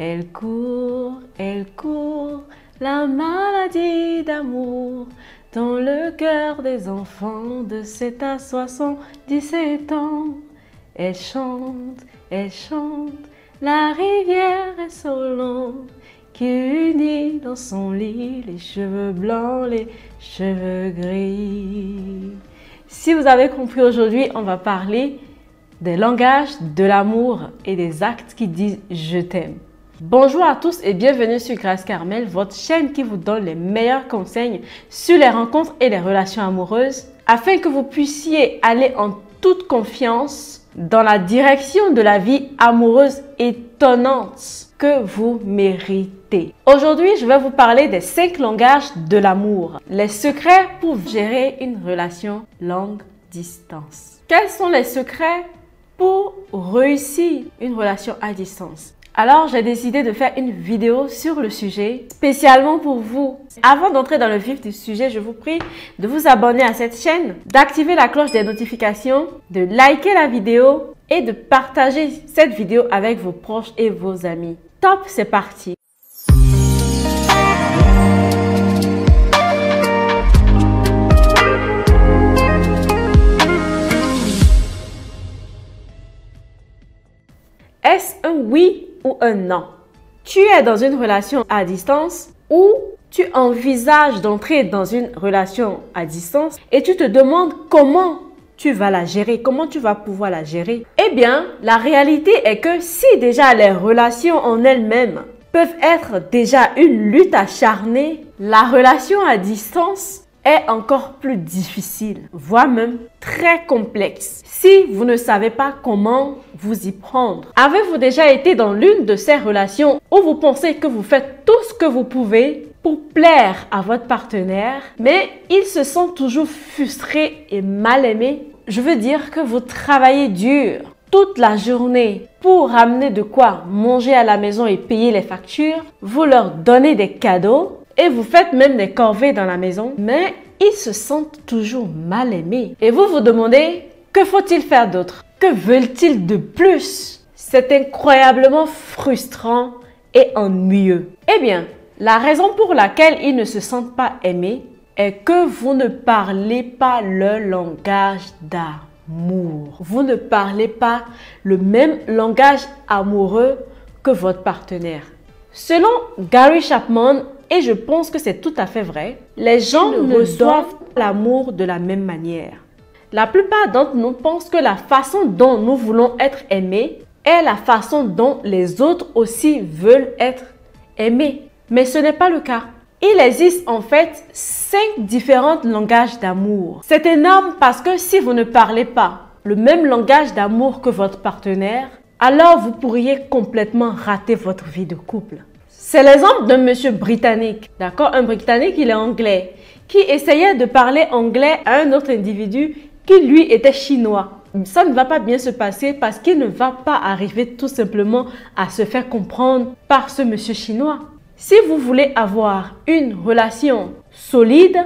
elle court, la maladie d'amour dans le cœur des enfants de 7 à 77 ans. Elle chante, la rivière est Solon qui unit dans son lit les cheveux blancs, les cheveux gris. Si vous avez compris, aujourd'hui, on va parler des langages de l'amour et des actes qui disent « je t'aime ». Bonjour à tous et bienvenue sur Grâce Carmel, votre chaîne qui vous donne les meilleurs conseils sur les rencontres et les relations amoureuses afin que vous puissiez aller en toute confiance dans la direction de la vie amoureuse étonnante que vous méritez. Aujourd'hui, je vais vous parler des 5 langages de l'amour, les secrets pour gérer une relation longue distance. Quels sont les secrets pour réussir une relation à distance? Alors, j'ai décidé de faire une vidéo sur le sujet spécialement pour vous. Avant d'entrer dans le vif du sujet, je vous prie de vous abonner à cette chaîne, d'activer la cloche des notifications, de liker la vidéo et de partager cette vidéo avec vos proches et vos amis. Top, c'est parti! Est-ce un oui ou un non? Tu es dans une relation à distance ou tu envisages d'entrer dans une relation à distance et tu te demandes comment tu vas la gérer, comment tu vas pouvoir la gérer. Eh bien, la réalité est que si déjà les relations en elles-mêmes peuvent être déjà une lutte acharnée, la relation à distance est encore plus difficile, voire même très complexe, si vous ne savez pas comment vous y prendre. Avez-vous déjà été dans l'une de ces relations où vous pensez que vous faites tout ce que vous pouvez pour plaire à votre partenaire, mais il se sent toujours frustré et mal aimé? Je veux dire que vous travaillez dur toute la journée pour ramener de quoi manger à la maison et payer les factures, vous leur donnez des cadeaux, et vous faites même des corvées dans la maison, mais ils se sentent toujours mal aimés. Et vous vous demandez, que faut-il faire d'autre? Que veulent-ils de plus? C'est incroyablement frustrant et ennuyeux. Eh bien, la raison pour laquelle ils ne se sentent pas aimés est que vous ne parlez pas le langage d'amour. Vous ne parlez pas le même langage amoureux que votre partenaire. Selon Gary Chapman, et je pense que c'est tout à fait vrai, les gens ne reçoivent l'amour de la même manière. La plupart d'entre nous pensent que la façon dont nous voulons être aimés est la façon dont les autres aussi veulent être aimés. Mais ce n'est pas le cas. Il existe en fait 5 différents langages d'amour. C'est énorme parce que si vous ne parlez pas le même langage d'amour que votre partenaire, alors vous pourriez complètement rater votre vie de couple. C'est l'exemple d'un monsieur britannique, d'accord? Un Britannique, il est anglais, qui essayait de parler anglais à un autre individu qui, lui, était chinois. Ça ne va pas bien se passer parce qu'il ne va pas arriver tout simplement à se faire comprendre par ce monsieur chinois. Si vous voulez avoir une relation solide,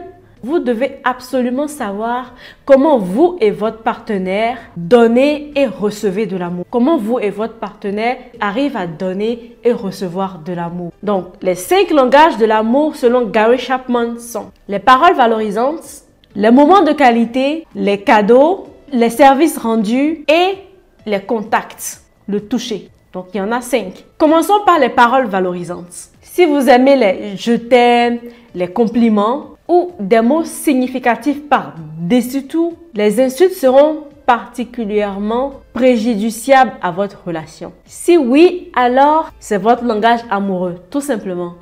vous devez absolument savoir comment vous et votre partenaire donnez et recevez de l'amour. Comment vous et votre partenaire arrivent à donner et recevoir de l'amour. Donc, les 5 langages de l'amour selon Gary Chapman sont les paroles valorisantes, les moments de qualité, les cadeaux, les services rendus et les contacts, le toucher. Donc, il y en a 5. Commençons par les paroles valorisantes. Si vous aimez les « je t'aime », les compliments, ou des mots significatifs par-dessus tout, les insultes seront particulièrement préjudiciables à votre relation. Si oui, alors c'est votre langage amoureux, tout simplement.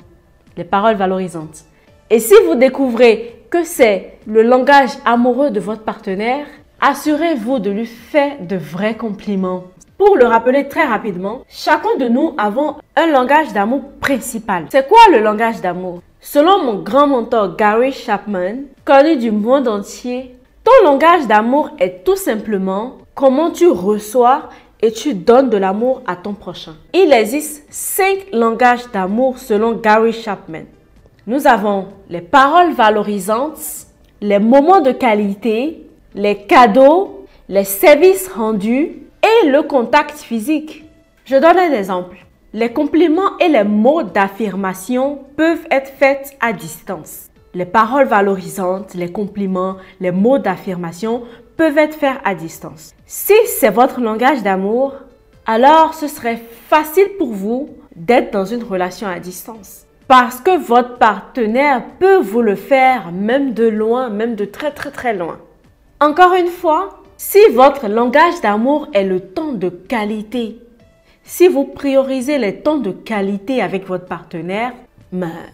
Les paroles valorisantes. Et si vous découvrez que c'est le langage amoureux de votre partenaire, assurez-vous de lui faire de vrais compliments. Pour le rappeler très rapidement, chacun de nous avons un langage d'amour principal. C'est quoi le langage d'amour? Selon mon grand mentor Gary Chapman, connu du monde entier, ton langage d'amour est tout simplement comment tu reçois et tu donnes de l'amour à ton prochain. Il existe 5 langages d'amour selon Gary Chapman. Nous avons les paroles valorisantes, les moments de qualité, les cadeaux, les services rendus et le contact physique. Je donne un exemple. Les compliments et les mots d'affirmation peuvent être faits à distance. Les paroles valorisantes, les compliments, les mots d'affirmation peuvent être faits à distance. Si c'est votre langage d'amour, alors ce serait facile pour vous d'être dans une relation à distance. Parce que votre partenaire peut vous le faire même de loin, même de très loin. Encore une fois, si votre langage d'amour est le temps de qualité, si vous priorisez les temps de qualité avec votre partenaire,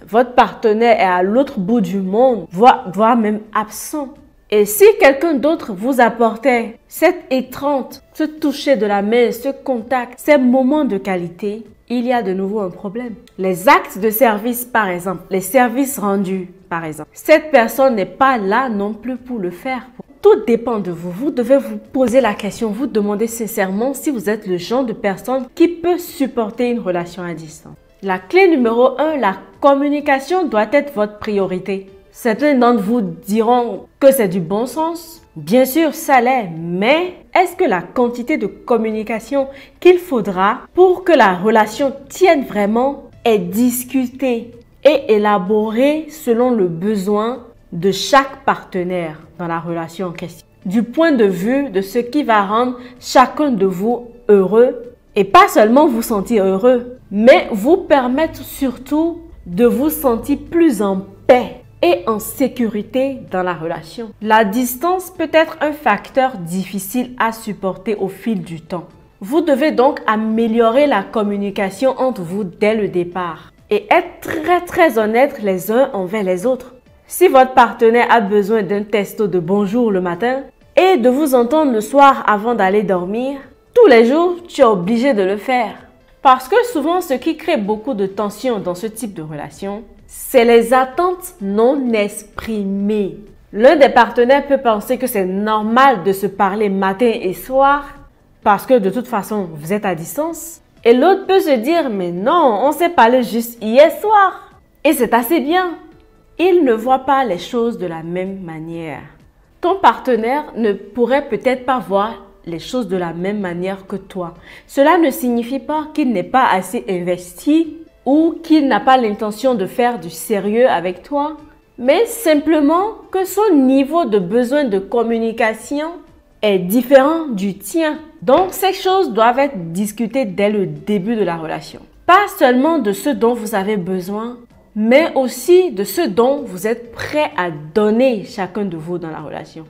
votre partenaire est à l'autre bout du monde, voire même absent. Et si quelqu'un d'autre vous apportait cette étreinte, ce toucher de la main, ce contact, ces moments de qualité, il y a de nouveau un problème. Les actes de service, par exemple, les services rendus, par exemple, cette personne n'est pas là non plus pour le faire. Tout dépend de vous. Vous devez vous poser la question, vous demander sincèrement si vous êtes le genre de personne qui peut supporter une relation à distance. La clé numéro 1, la communication doit être votre priorité. Certains d'entre vous diront que c'est du bon sens. Bien sûr, ça l'est, mais est-ce que la quantité de communication qu'il faudra pour que la relation tienne vraiment est discutée et élaborée selon le besoin de chaque partenaire dans la relation en question, du point de vue de ce qui va rendre chacun de vous heureux et pas seulement vous sentir heureux, mais vous permettre surtout de vous sentir plus en paix et en sécurité dans la relation. La distance peut être un facteur difficile à supporter au fil du temps. Vous devez donc améliorer la communication entre vous dès le départ et être très honnête les uns envers les autres. Si votre partenaire a besoin d'un texto de bonjour le matin et de vous entendre le soir avant d'aller dormir, tous les jours, tu es obligé de le faire. Parce que souvent, ce qui crée beaucoup de tension dans ce type de relation, c'est les attentes non exprimées. L'un des partenaires peut penser que c'est normal de se parler matin et soir parce que de toute façon, vous êtes à distance. Et l'autre peut se dire, mais non, on s'est parlé juste hier soir. Et c'est assez bien. Il ne voit pas les choses de la même manière. Ton partenaire ne pourrait peut-être pas voir les choses de la même manière que toi. Cela ne signifie pas qu'il n'est pas assez investi ou qu'il n'a pas l'intention de faire du sérieux avec toi, mais simplement que son niveau de besoin de communication est différent du tien. Donc, ces choses doivent être discutées dès le début de la relation. Pas seulement de ce dont vous avez besoin, mais aussi de ce dont vous êtes prêt à donner chacun de vous dans la relation.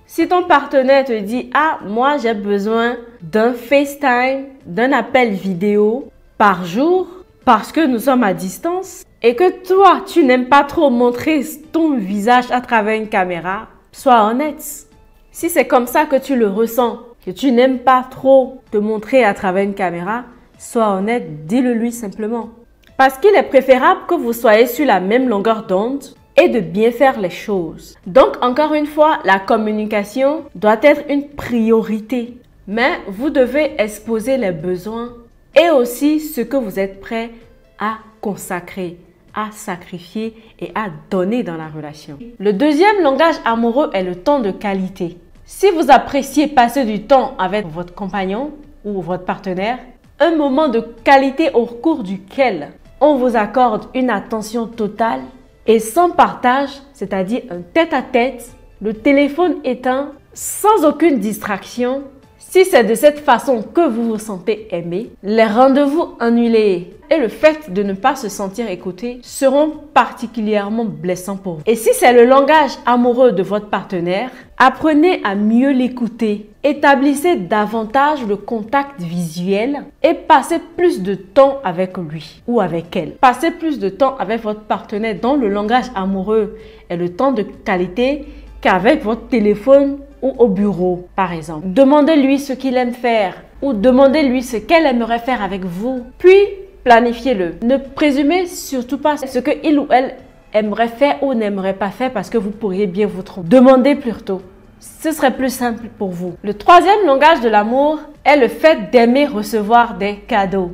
Si ton partenaire te dit « Ah, moi j'ai besoin d'un FaceTime, d'un appel vidéo par jour parce que nous sommes à distance et que toi, tu n'aimes pas trop montrer ton visage à travers une caméra, sois honnête. Si c'est comme ça que tu le ressens, que tu n'aimes pas trop te montrer à travers une caméra, sois honnête, dis-le lui simplement. Parce qu'il est préférable que vous soyez sur la même longueur d'onde et de bien faire les choses. Donc, encore une fois, la communication doit être une priorité. Mais vous devez exposer les besoins et aussi ce que vous êtes prêt à consacrer, à sacrifier et à donner dans la relation. Le deuxième langage amoureux est le temps de qualité. Si vous appréciez passer du temps avec votre compagnon ou votre partenaire, un moment de qualité au cours duquel on vous accorde une attention totale et sans partage, c'est-à-dire un tête-à-tête, le téléphone éteint, sans aucune distraction. Si c'est de cette façon que vous vous sentez aimé, les rendez-vous annulés et le fait de ne pas se sentir écouté seront particulièrement blessants pour vous. Et si c'est le langage amoureux de votre partenaire, apprenez à mieux l'écouter. Établissez davantage le contact visuel et passez plus de temps avec lui ou avec elle. Passez plus de temps avec votre partenaire dont le langage amoureux est le temps de qualité qu'avec votre téléphone ou au bureau, par exemple. Demandez-lui ce qu'il aime faire ou demandez-lui ce qu'elle aimerait faire avec vous. Puis, planifiez-le. Ne présumez surtout pas ce que il ou elle aimerait faire ou n'aimerait pas faire parce que vous pourriez bien vous tromper. Demandez plutôt. Ce serait plus simple pour vous. Le troisième langage de l'amour est le fait d'aimer recevoir des cadeaux.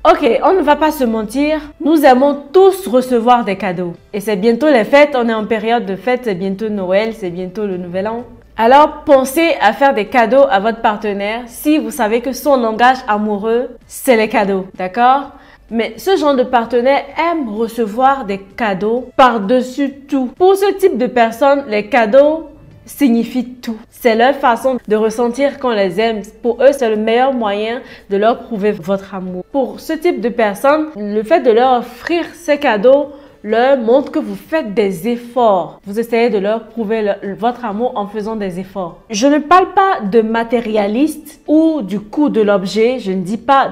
Ok, on ne va pas se mentir, nous aimons tous recevoir des cadeaux. Et c'est bientôt les fêtes, on est en période de fête, c'est bientôt Noël, c'est bientôt le Nouvel An. Alors, pensez à faire des cadeaux à votre partenaire si vous savez que son langage amoureux, c'est les cadeaux, d'accord? Mais ce genre de partenaire aime recevoir des cadeaux par-dessus tout. Pour ce type de personnes, les cadeaux signifient tout. C'est leur façon de ressentir qu'on les aime. Pour eux, c'est le meilleur moyen de leur prouver votre amour. Pour ce type de personnes, le fait de leur offrir ces cadeaux leur montre que vous faites des efforts. Vous essayez de leur prouver votre amour en faisant des efforts. Je ne parle pas de matérialiste ou du coût de l'objet. Je ne dis pas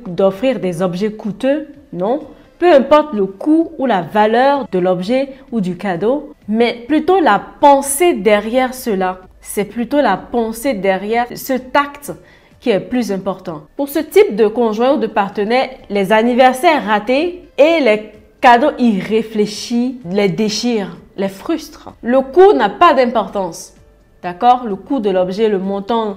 d'offrir des objets coûteux. Non. Peu importe le coût ou la valeur de l'objet ou du cadeau, mais plutôt la pensée derrière cela. C'est plutôt la pensée derrière ce tact qui est plus important. Pour ce type de conjoint ou de partenaire, les anniversaires ratés et les cadeaux irréfléchis les déchirent, les frustrent. Le coût n'a pas d'importance. D'accord? Le coût de l'objet, le montant,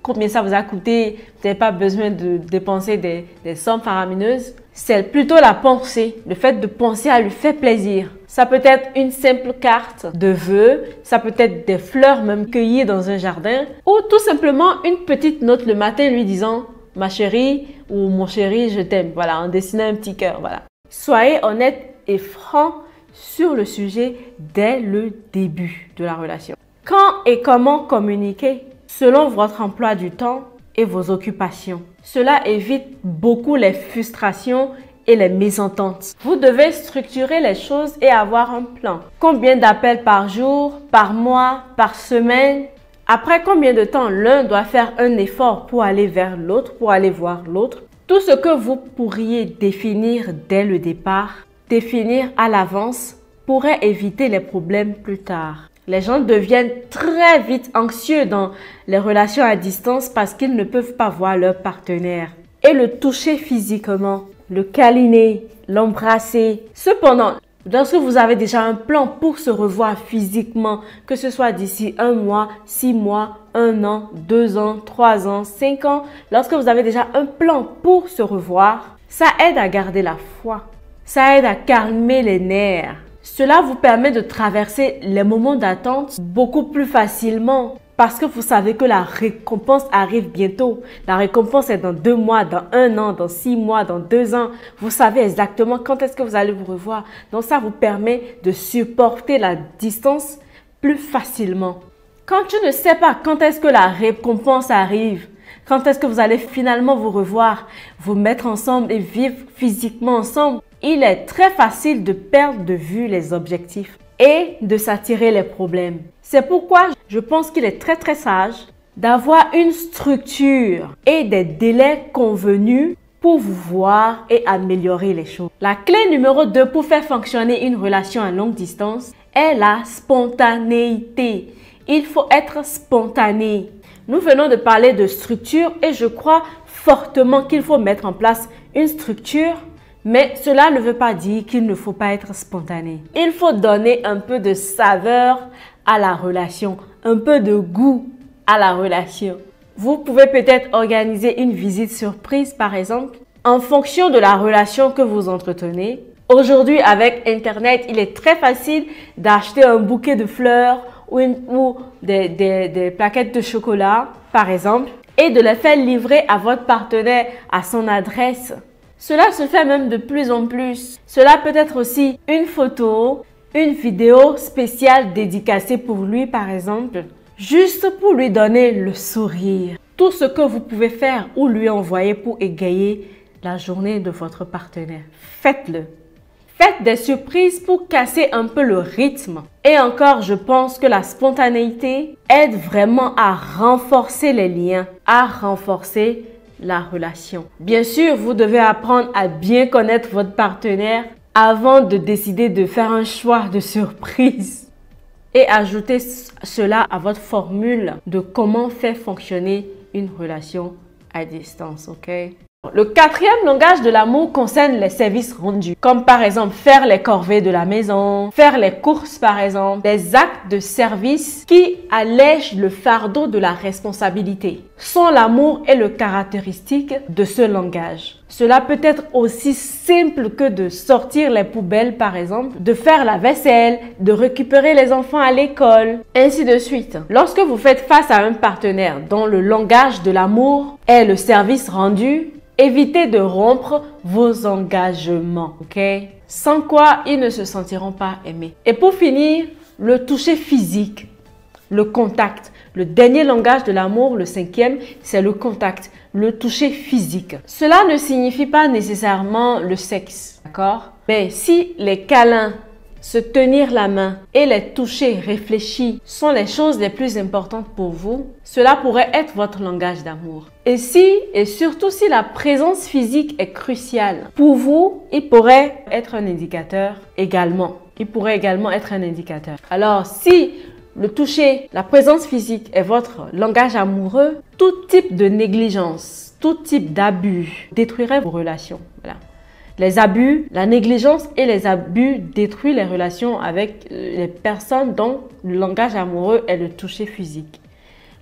combien ça vous a coûté, vous n'avez pas besoin de dépenser des sommes faramineuses. C'est plutôt la pensée. Le fait de penser à lui faire plaisir. Ça peut être une simple carte de vœux, ça peut être des fleurs même cueillies dans un jardin, ou tout simplement une petite note le matin lui disant « ma chérie » ou « mon chéri, je t'aime ». Voilà, en dessinant un petit cœur, voilà. Soyez honnête et franc sur le sujet dès le début de la relation. Quand et comment communiquer selon votre emploi du temps et vos occupations. Cela évite beaucoup les frustrations et les mésententes. Vous devez structurer les choses et avoir un plan. Combien d'appels par jour, par mois, par semaine? Après combien de temps l'un doit faire un effort pour aller vers l'autre, pour aller voir l'autre? Tout ce que vous pourriez définir dès le départ, définir à l'avance, pourrait éviter les problèmes plus tard. Les gens deviennent très vite anxieux dans les relations à distance parce qu'ils ne peuvent pas voir leur partenaire et le toucher physiquement, le câliner, l'embrasser. Cependant, lorsque vous avez déjà un plan pour se revoir physiquement, que ce soit d'ici 1 mois, 6 mois, 1 an, 2 ans, 3 ans, 5 ans, lorsque vous avez déjà un plan pour se revoir, ça aide à garder la foi, ça aide à calmer les nerfs. Cela vous permet de traverser les moments d'attente beaucoup plus facilement parce que vous savez que la récompense arrive bientôt. La récompense est dans 2 mois, dans 1 an, dans 6 mois, dans 2 ans. Vous savez exactement quand est-ce que vous allez vous revoir. Donc ça vous permet de supporter la distance plus facilement. Quand tu ne sais pas quand est-ce que la récompense arrive, quand est-ce que vous allez finalement vous revoir, vous mettre ensemble et vivre physiquement ensemble, il est très facile de perdre de vue les objectifs et de s'attirer les problèmes. C'est pourquoi je pense qu'il est très sage d'avoir une structure et des délais convenus pour vous voir et améliorer les choses. La clé numéro 2 pour faire fonctionner une relation à longue distance est la spontanéité. Il faut être spontané. Nous venons de parler de structure et je crois fortement qu'il faut mettre en place une structure. Mais cela ne veut pas dire qu'il ne faut pas être spontané. Il faut donner un peu de saveur à la relation, un peu de goût à la relation. Vous pouvez peut-être organiser une visite surprise par exemple, en fonction de la relation que vous entretenez. Aujourd'hui, avec Internet, il est très facile d'acheter un bouquet de fleurs ou des plaquettes de chocolat par exemple et de les faire livrer à votre partenaire à son adresse. Cela se fait même de plus en plus. Cela peut être aussi une photo, une vidéo spéciale dédicacée pour lui par exemple, juste pour lui donner le sourire. Tout ce que vous pouvez faire ou lui envoyer pour égayer la journée de votre partenaire, faites-le. Faites des surprises pour casser un peu le rythme. Et encore, je pense que la spontanéité aide vraiment à renforcer les liens, à renforcer la relation. Bien sûr, vous devez apprendre à bien connaître votre partenaire avant de décider de faire un choix de surprise et ajouter cela à votre formule de comment faire fonctionner une relation à distance, ok? Le 4e langage de l'amour concerne les services rendus, comme par exemple faire les corvées de la maison, faire les courses par exemple, des actes de service qui allègent le fardeau de la responsabilité. Sans l'amour est le caractéristique de ce langage. Cela peut être aussi simple que de sortir les poubelles par exemple, de faire la vaisselle, de récupérer les enfants à l'école, ainsi de suite. Lorsque vous faites face à un partenaire dont le langage de l'amour est le service rendu, évitez de rompre vos engagements, ok? Sans quoi ils ne se sentiront pas aimés. Et pour finir, le toucher physique, le contact. Le dernier langage de l'amour, le cinquième, c'est le contact, le toucher physique. Cela ne signifie pas nécessairement le sexe, d'accord? Mais si les câlins, se tenir la main et les toucher réfléchis sont les choses les plus importantes pour vous, cela pourrait être votre langage d'amour. Et surtout si la présence physique est cruciale pour vous, il pourrait être un indicateur également. Il pourrait également être un indicateur. Alors, si le toucher, la présence physique est votre langage amoureux, tout type de négligence, tout type d'abus détruirait vos relations. Voilà. Les abus, la négligence et les abus détruisent les relations avec les personnes dont le langage amoureux est le toucher physique,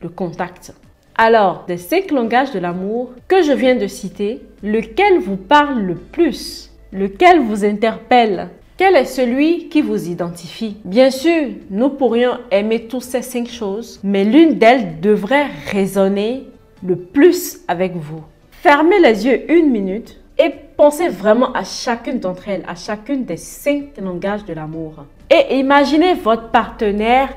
le contact. Alors, des 5 langages de l'amour que je viens de citer, lequel vous parle le plus? Lequel vous interpelle? Quel est celui qui vous identifie? Bien sûr, nous pourrions aimer tous ces 5 choses, mais l'une d'elles devrait résonner le plus avec vous. Fermez les yeux 1 minute et pensez vraiment à chacune d'entre elles, à chacune des 5 langages de l'amour. Et imaginez votre partenaire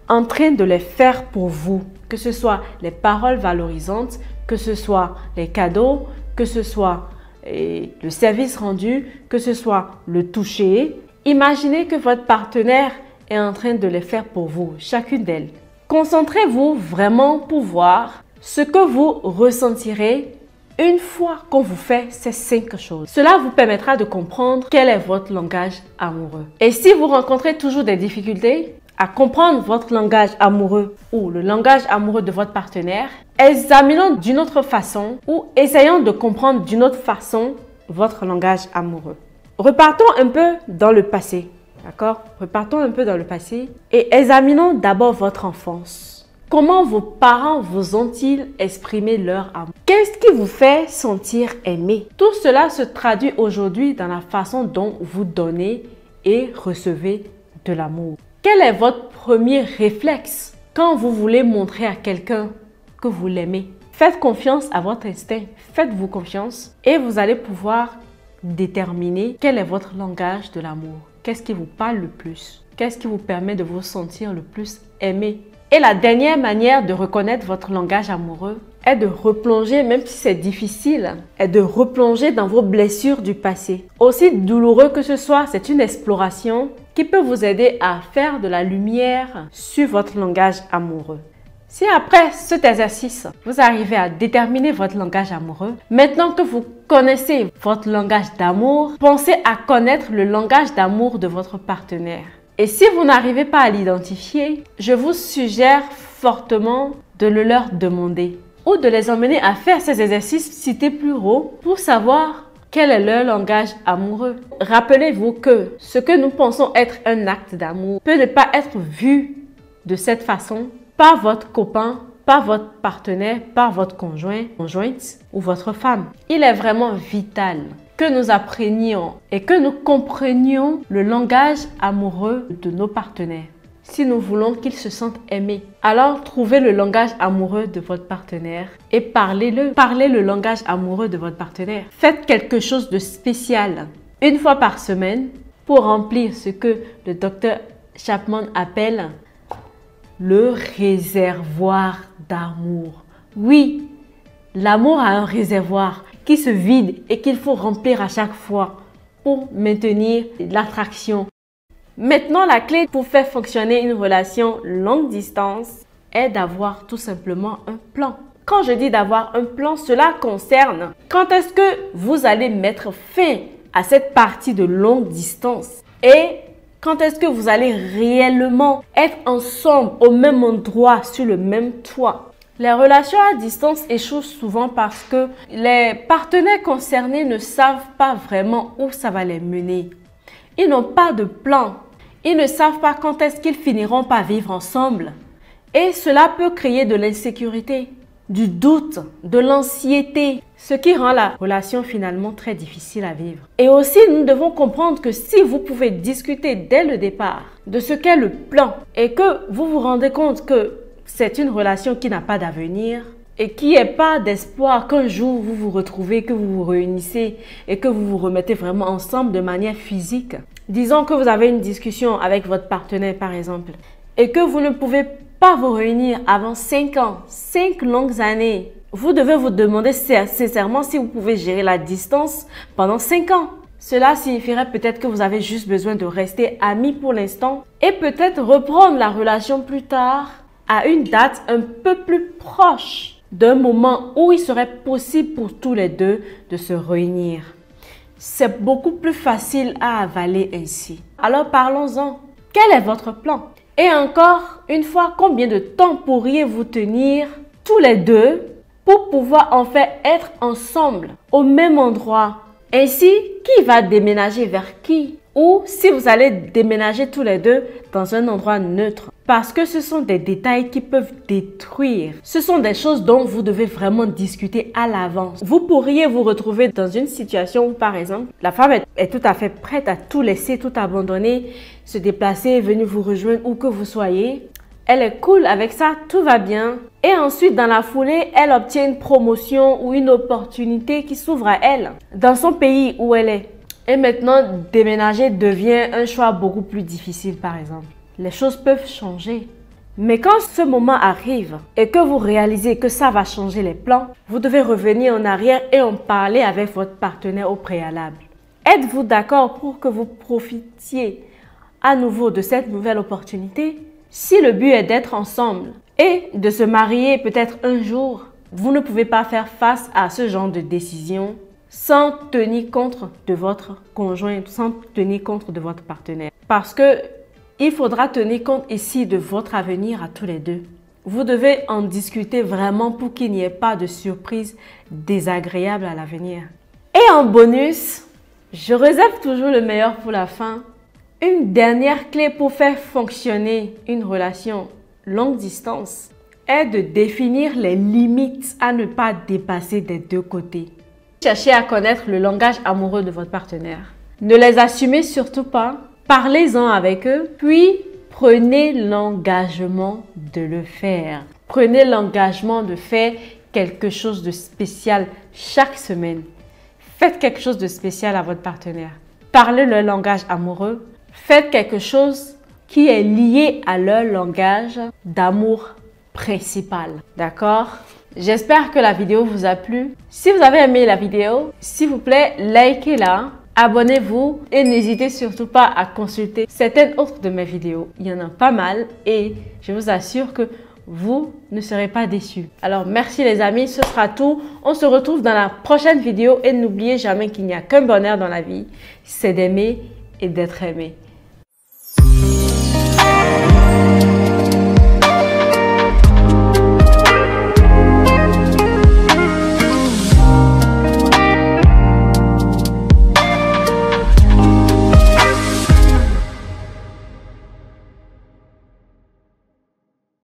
en train de les faire pour vous, que ce soit les paroles valorisantes, que ce soit les cadeaux, que ce soit le service rendu, que ce soit le toucher. Imaginez que votre partenaire est en train de les faire pour vous, chacune d'elles. Concentrez-vous vraiment pour voir ce que vous ressentirez une fois qu'on vous fait ces 5 choses. Cela vous permettra de comprendre quel est votre langage amoureux. Et si vous rencontrez toujours des difficultés à comprendre votre langage amoureux ou le langage amoureux de votre partenaire, examinons d'une autre façon ou essayons de comprendre d'une autre façon votre langage amoureux. Repartons un peu dans le passé, d'accord? Repartons un peu dans le passé et examinons d'abord votre enfance. Comment vos parents vous ont-ils exprimé leur amour? Qu'est-ce qui vous fait sentir aimé? Tout cela se traduit aujourd'hui dans la façon dont vous donnez et recevez de l'amour. Quel est votre premier réflexe quand vous voulez montrer à quelqu'un que vous l'aimez? Faites confiance à votre instinct, faites-vous confiance et vous allez pouvoir déterminer quel est votre langage de l'amour. Qu'est-ce qui vous parle le plus? Qu'est-ce qui vous permet de vous sentir le plus aimé? Et la dernière manière de reconnaître votre langage amoureux est de replonger, même si c'est difficile, est de replonger dans vos blessures du passé. Aussi douloureux que ce soit, c'est une exploration qui peut vous aider à faire de la lumière sur votre langage amoureux. Si après cet exercice, vous arrivez à déterminer votre langage amoureux, maintenant que vous connaissez votre langage d'amour, pensez à connaître le langage d'amour de votre partenaire. Et si vous n'arrivez pas à l'identifier, je vous suggère fortement de le leur demander ou de les emmener à faire ces exercices cités plus haut pour savoir quel est leur langage amoureux. Rappelez-vous que ce que nous pensons être un acte d'amour peut ne pas être vu de cette façon par votre copain, par votre partenaire, par votre conjointe ou votre femme. Il est vraiment vital que nous apprenions et que nous comprenions le langage amoureux de nos partenaires. Si nous voulons qu'ils se sentent aimés, alors trouvez le langage amoureux de votre partenaire et parlez-le. Parlez le langage amoureux de votre partenaire. Faites quelque chose de spécial une fois par semaine pour remplir ce que le docteur Chapman appelle le réservoir d'amour. Oui, l'amour a un réservoir qui se vide et qu'il faut remplir à chaque fois pour maintenir l'attraction. Maintenant, la clé pour faire fonctionner une relation longue distance est d'avoir tout simplement un plan. Quand je dis d'avoir un plan, cela concerne quand est-ce que vous allez mettre fin à cette partie de longue distance et quand est-ce que vous allez réellement être ensemble au même endroit, sur le même toit. Les relations à distance échouent souvent parce que les partenaires concernés ne savent pas vraiment où ça va les mener. Ils n'ont pas de plan. Ils ne savent pas quand est-ce qu'ils finiront par vivre ensemble. Et cela peut créer de l'insécurité, du doute, de l'anxiété, ce qui rend la relation finalement très difficile à vivre. Et aussi, nous devons comprendre que si vous pouvez discuter dès le départ de ce qu'est le plan et que vous vous rendez compte que c'est une relation qui n'a pas d'avenir, et qu'il n'y ait pas d'espoir qu'un jour vous vous retrouvez, que vous vous réunissez et que vous vous remettez vraiment ensemble de manière physique. Disons que vous avez une discussion avec votre partenaire par exemple et que vous ne pouvez pas vous réunir avant 5 ans, 5 longues années. Vous devez vous demander sincèrement si vous pouvez gérer la distance pendant 5 ans. Cela signifierait peut-être que vous avez juste besoin de rester amis pour l'instant et peut-être reprendre la relation plus tard à une date un peu plus proche d'un moment où il serait possible pour tous les deux de se réunir. C'est beaucoup plus facile à avaler ainsi. Alors parlons-en. Quel est votre plan? Et encore une fois, combien de temps pourriez-vous tenir tous les deux pour pouvoir en fait être ensemble au même endroit? Ainsi, qui va déménager vers qui? Ou si vous allez déménager tous les deux dans un endroit neutre. Parce que ce sont des détails qui peuvent détruire. Ce sont des choses dont vous devez vraiment discuter à l'avance. Vous pourriez vous retrouver dans une situation où, par exemple, la femme est tout à fait prête à tout laisser, tout abandonner, se déplacer, venir vous rejoindre où que vous soyez. Elle est cool avec ça, tout va bien. Et ensuite, dans la foulée, elle obtient une promotion ou une opportunité qui s'ouvre à elle dans son pays où elle est. Et maintenant, déménager devient un choix beaucoup plus difficile, par exemple. Les choses peuvent changer. Mais quand ce moment arrive et que vous réalisez que ça va changer les plans, vous devez revenir en arrière et en parler avec votre partenaire au préalable. Êtes-vous d'accord pour que vous profitiez à nouveau de cette nouvelle opportunité? Si le but est d'être ensemble et de se marier peut-être un jour, vous ne pouvez pas faire face à ce genre de décision sans tenir compte de votre conjoint, sans tenir compte de votre partenaire. Parce que il faudra tenir compte ici de votre avenir à tous les deux. Vous devez en discuter vraiment pour qu'il n'y ait pas de surprise désagréable à l'avenir. Et en bonus, je réserve toujours le meilleur pour la fin. Une dernière clé pour faire fonctionner une relation longue distance est de définir les limites à ne pas dépasser des deux côtés. Cherchez à connaître le langage amoureux de votre partenaire. Ne les assumez surtout pas. Parlez-en avec eux, puis prenez l'engagement de le faire. Prenez l'engagement de faire quelque chose de spécial chaque semaine. Faites quelque chose de spécial à votre partenaire. Parlez leur langage amoureux. Faites quelque chose qui est lié à leur langage d'amour principal. D'accord? J'espère que la vidéo vous a plu. Si vous avez aimé la vidéo, s'il vous plaît, likez-la. Abonnez-vous et n'hésitez surtout pas à consulter certaines autres de mes vidéos. Il y en a pas mal et je vous assure que vous ne serez pas déçus. Alors merci les amis, ce sera tout. On se retrouve dans la prochaine vidéo et n'oubliez jamais qu'il n'y a qu'un bonheur dans la vie, c'est d'aimer et d'être aimé.